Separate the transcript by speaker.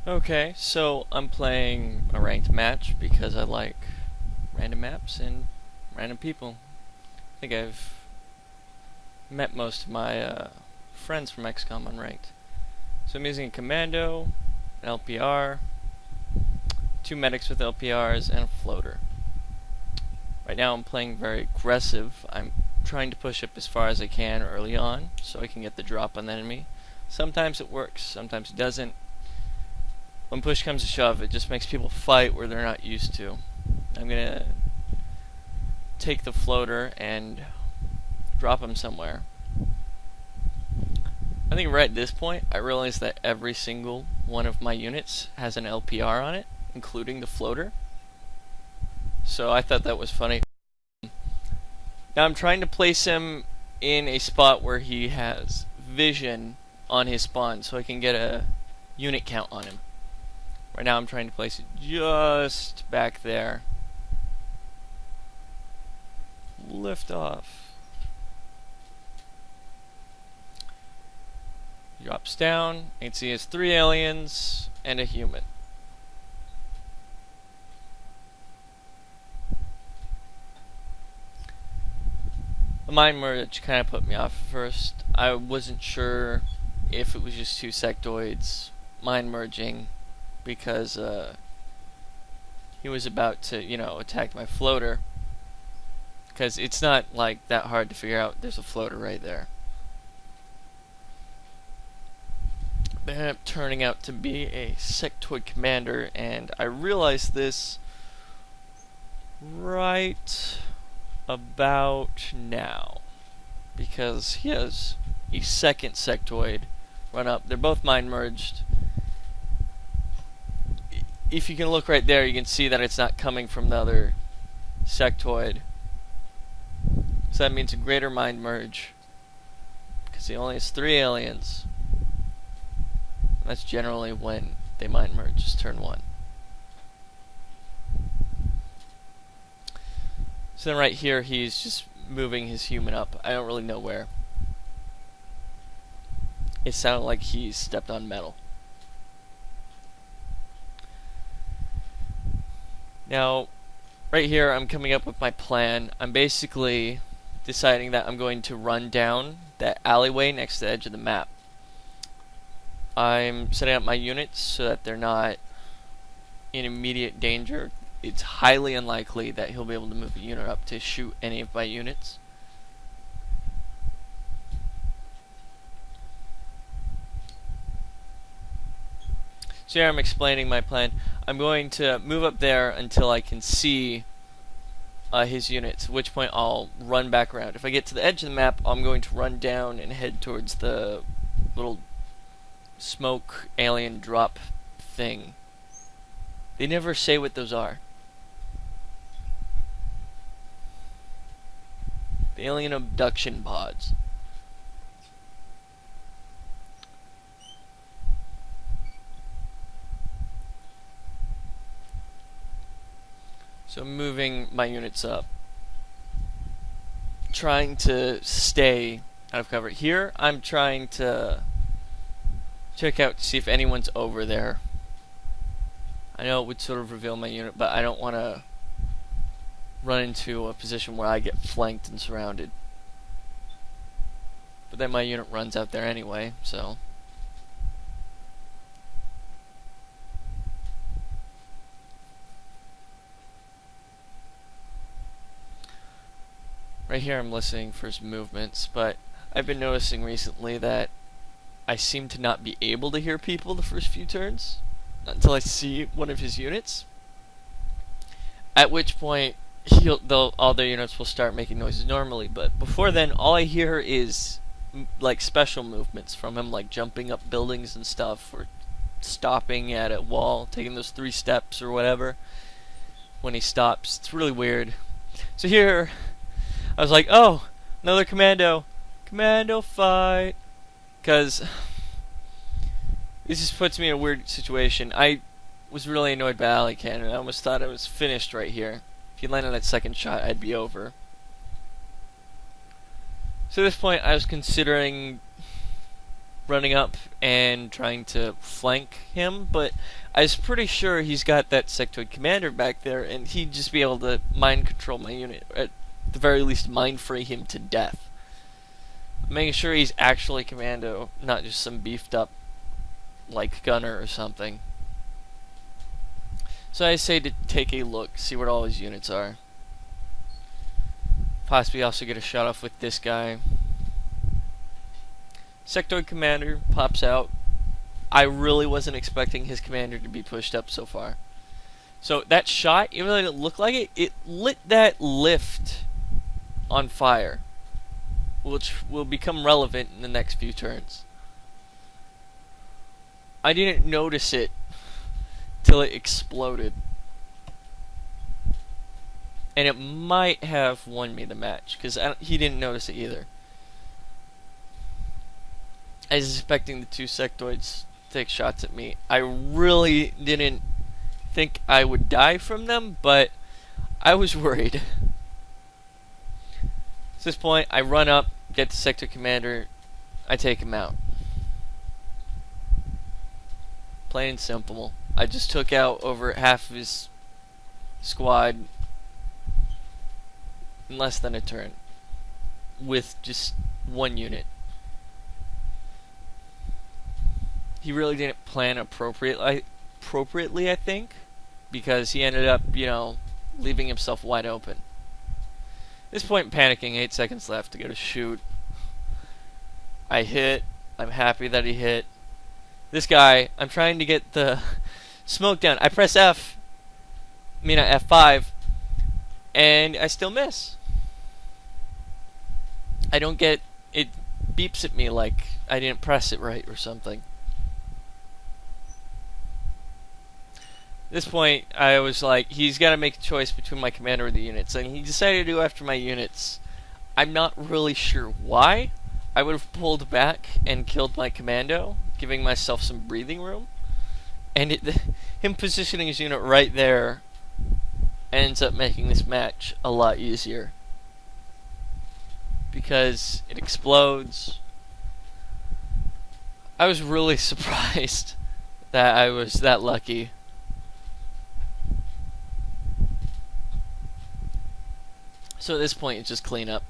Speaker 1: Okay, so I'm playing a ranked match because I like random maps and random people. I think I've met most of my friends from XCOM on ranked. So I'm using a commando, an LPR, two medics with LPRs, and a floater. Right now I'm playing very aggressive. I'm trying to push up as far as I can early on so I can get the drop on the enemy. Sometimes it works, sometimes it doesn't. When push comes to shove, it just makes people fight where they're not used to. I'm gonna take the floater and drop him somewhere. I think right at this point, I realize that every single one of my units has an LPR on it, including the floater. So I thought that was funny. Now I'm trying to place him in a spot where he has vision on his spawn so I can get a unit count on him. Right now I'm trying to place it just back there. Lift off. He drops down. You can see he has 3 aliens and a human. The mind merge kind of put me off at first. I wasn't sure if it was just 2 sectoids mind merging because he was about to, attack my floater. Because it's not like that hard to figure out there's a floater right there. But it ended up turning out to be a sectoid commander, and I realized this right about now. Because he has a second sectoid run up. They're both mind merged. If you can look right there, you can see that it's not coming from the other sectoid. So that means a greater mind merge. Because he only has 3 aliens. That's generally when they mind merge, is turn 1. So then right here, he's just moving his human up. I don't really know where. It sounded like he stepped on metal. Now, right here, I'm coming up with my plan. I'm basically deciding that I'm going to run down that alleyway next to the edge of the map. I'm setting up my units so that they're not in immediate danger. It's highly unlikely that he'll be able to move a unit up to shoot any of my units. So here I'm explaining my plan. I'm going to move up there until I can see his units, at which point I'll run back around. If I get to the edge of the map, I'm going to run down and head towards the little smoke alien drop thing. They never say what those are. The alien abduction pods. So I'm moving my units up, trying to stay out of cover. Here, I'm trying to check out to see if anyone's over there. I know it would sort of reveal my unit, but I don't want to run into a position where I get flanked and surrounded. But then my unit runs out there anyway, so. Right here I'm listening for his movements, but I've been noticing recently that I seem to not be able to hear people the first few turns until I see one of his units. At which point all their units will start making noises normally, but before then all I hear is like special movements from him, like jumping up buildings and stuff, or stopping at a wall, taking those 3 steps or whatever when he stops. It's really weird. So here I was like, oh, another commando fight, because this just puts me in a weird situation. I was really annoyed by alley cannon. I almost thought I was finished right here. If he landed that second shot, I'd be over. So at this point, I was considering running up and trying to flank him, but I was pretty sure he's got that sectoid commander back there, and he'd just be able to mind control my unit, at the very least mind free him to death. Making sure he's actually commando, not just some beefed up like gunner or something. So I say to take a look, see what all his units are. Possibly also get a shot off with this guy. Sectoid commander pops out. I really wasn't expecting his commander to be pushed up so far. So that shot, even though it didn't look like it, it lit that lift on fire, which will become relevant in the next few turns. I didn't notice it till it exploded, and it might have won me the match because he didn't notice it either. I was expecting the two sectoids to take shots at me. I really didn't think I would die from them, but I was worried. At this point, I run up, get the sector commander, I take him out. Plain and simple. I just took out over half of his squad in less than a turn with just one unit. He really didn't plan appropriately, I think, because he ended up, leaving himself wide open. At this point, panicking, 8 seconds left to go to shoot. I hit. I'm happy that he hit. This guy, I'm trying to get the smoke down. I press F5, and I still miss. I don't get, it beeps at me like I didn't press it right or something. At this point, I was like, he's got to make a choice between my commander or the units, and he decided to go after my units. I'm not really sure why. I would have pulled back and killed my commando, giving myself some breathing room, and him positioning his unit right there ends up making this match a lot easier because it explodes. I was really surprised that I was that lucky. So at this point, it's just clean up.